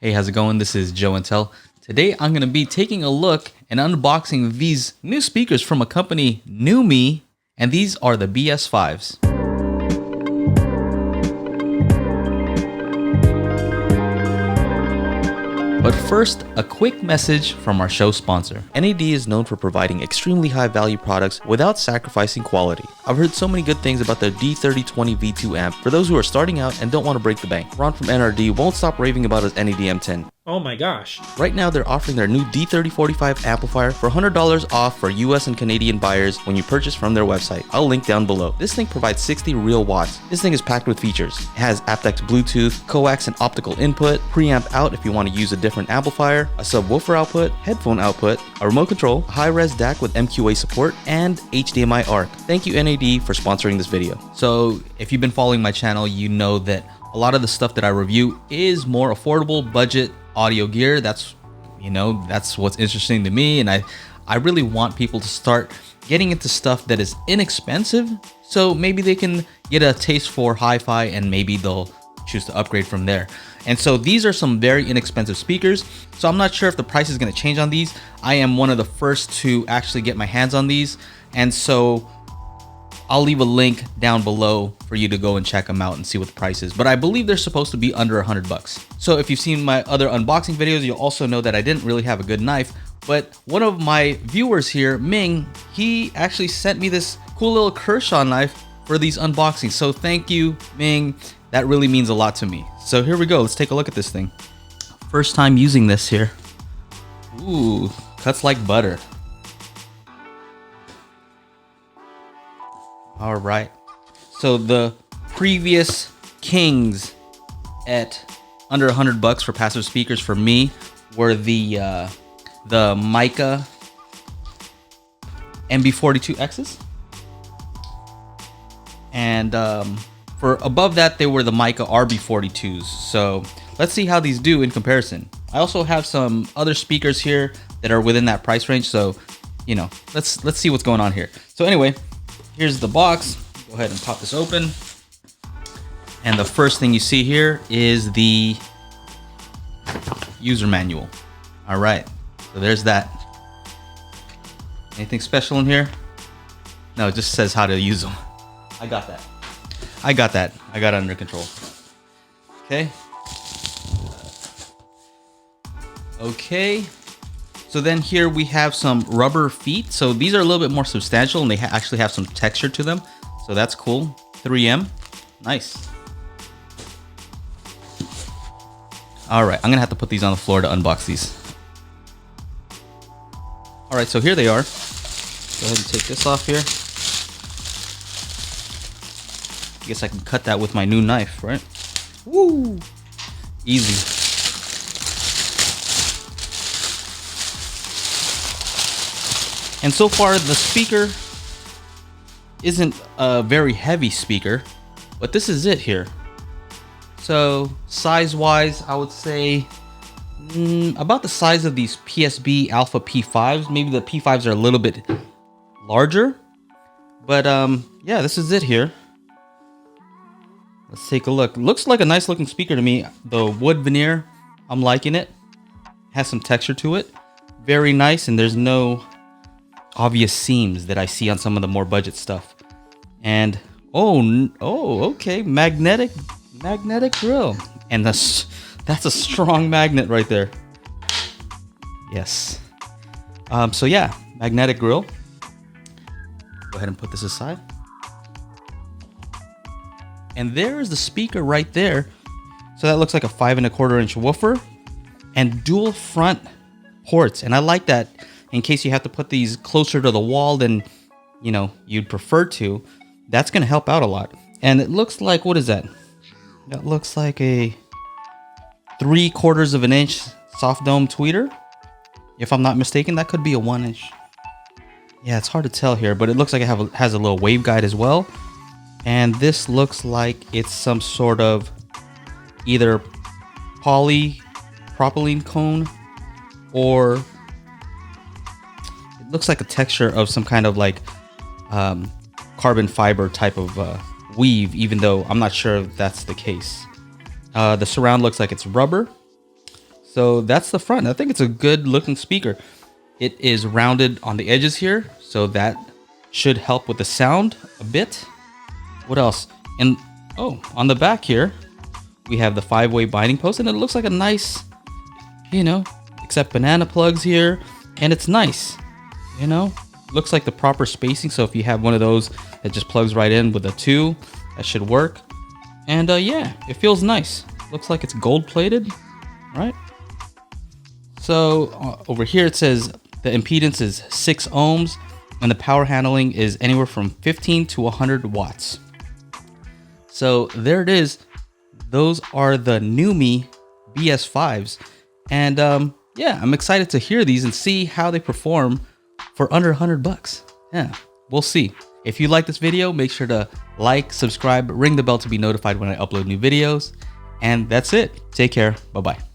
Hey, how's it going? This is Joe Intel. Today I'm going to be taking a look and unboxing these new speakers from a company, Neumi, and these are the BS5s. But first, a quick message from our show sponsor. NAD is known for providing extremely high value products without sacrificing quality. I've heard so many good things about their D3020 V2 amp for those who are starting out and don't want to break the bank. Ron from NRD won't stop raving about his NAD M10. Oh my gosh. Right now, they're offering their new D3045 amplifier for $100 off for US and Canadian buyers when you purchase from their website. I'll link down below. This thing provides 60 real watts. This thing is packed with features. It has aptX Bluetooth, coax and optical input, preamp out if you want to use a different amplifier, a subwoofer output, headphone output, a remote control, a high-res DAC with MQA support, and HDMI ARC. Thank you NAD for sponsoring this video. So if you've been following my channel, you know that a lot of the stuff that I review is more affordable budget audio gear. That's what's interesting to me, and I really want people to start getting into stuff that is inexpensive, so maybe they can get a taste for hi-fi and maybe they'll choose to upgrade from there. And so these are some very inexpensive speakers, so I'm not sure if the price is going to change on these. I am one of the first to actually get my hands on these, and so I'll leave a link down below for you to go and check them out and see what the price is. But I believe they're supposed to be under $100. So if you've seen my other unboxing videos, you'll also know that I didn't really have a good knife. But one of my viewers here, Ming, he actually sent me this cool little Kershaw knife for these unboxings. So thank you, Ming. That really means a lot to me. So here we go. Let's take a look at this thing. First time using this here. Ooh, cuts like butter. All right, so the previous kings at under $100 for passive speakers for me were the Mica MB42Xs, and for above that they were the Mica RB42s. So let's see how these do in comparison. I also have some other speakers here that are within that price range, so let's see what's going on here. So anyway, here's the box. Go ahead and pop this open. And the first thing you see here is the user manual. All right, so there's that. Anything special in here? No, it just says how to use them. I got that. I got it under control. Okay. Okay. So then here we have some rubber feet. So these are a little bit more substantial and they actually have some texture to them. So that's cool. 3M. Nice. All right, I'm gonna have to put these on the floor to unbox these. All right, so here they are. Go ahead and take this off here. I guess I can cut that with my new knife, right? Woo! Easy. And so far, the speaker isn't a very heavy speaker, but this is it here. So size-wise, I would say about the size of these PSB Alpha P5s. Maybe the P5s are a little bit larger, but yeah, this is it here. Let's take a look. Looks like a nice looking speaker to me. The wood veneer, I'm liking it. Has some texture to it. Very nice, and there's no obvious seams that I see on some of the more budget stuff. And okay, magnetic grill, and that's a strong magnet right there. Yes. So yeah, magnetic grill. Go ahead and put this aside. And there is the speaker right there. So that looks like a 5 1/4 inch woofer and dual front ports, and I like that. In case you have to put these closer to the wall than you'd prefer to, that's going to help out a lot. And it looks like, what is that? That looks like a 3/4 inch soft dome tweeter, if I'm not mistaken. That could be a 1 inch. Yeah, it's hard to tell here, but it looks like it has a little waveguide as well. And this looks like it's some sort of either polypropylene cone, or looks like a texture of some kind of like carbon fiber type of weave, even though I'm not sure if that's the case. The surround looks like it's rubber. So that's the front. I think it's a good looking speaker. It is rounded on the edges here, so that should help with the sound a bit. What else? And oh, on the back here, we have the 5-way binding post, and it looks like a nice, you know, except banana plugs here, and it's nice, you know, looks like the proper spacing. So if you have one of those that just plugs right in with a 2, that should work. And yeah, it feels nice. Looks like it's gold plated, right? So over here it says the impedance is 6 ohms and the power handling is anywhere from 15 to 100 watts. So there it is. Those are the Neumi BS5s. And yeah, I'm excited to hear these and see how they perform for under $100. Yeah, we'll see. If you like this video, make sure to like, subscribe, ring the bell to be notified when I upload new videos. And that's it. Take care. Bye-bye.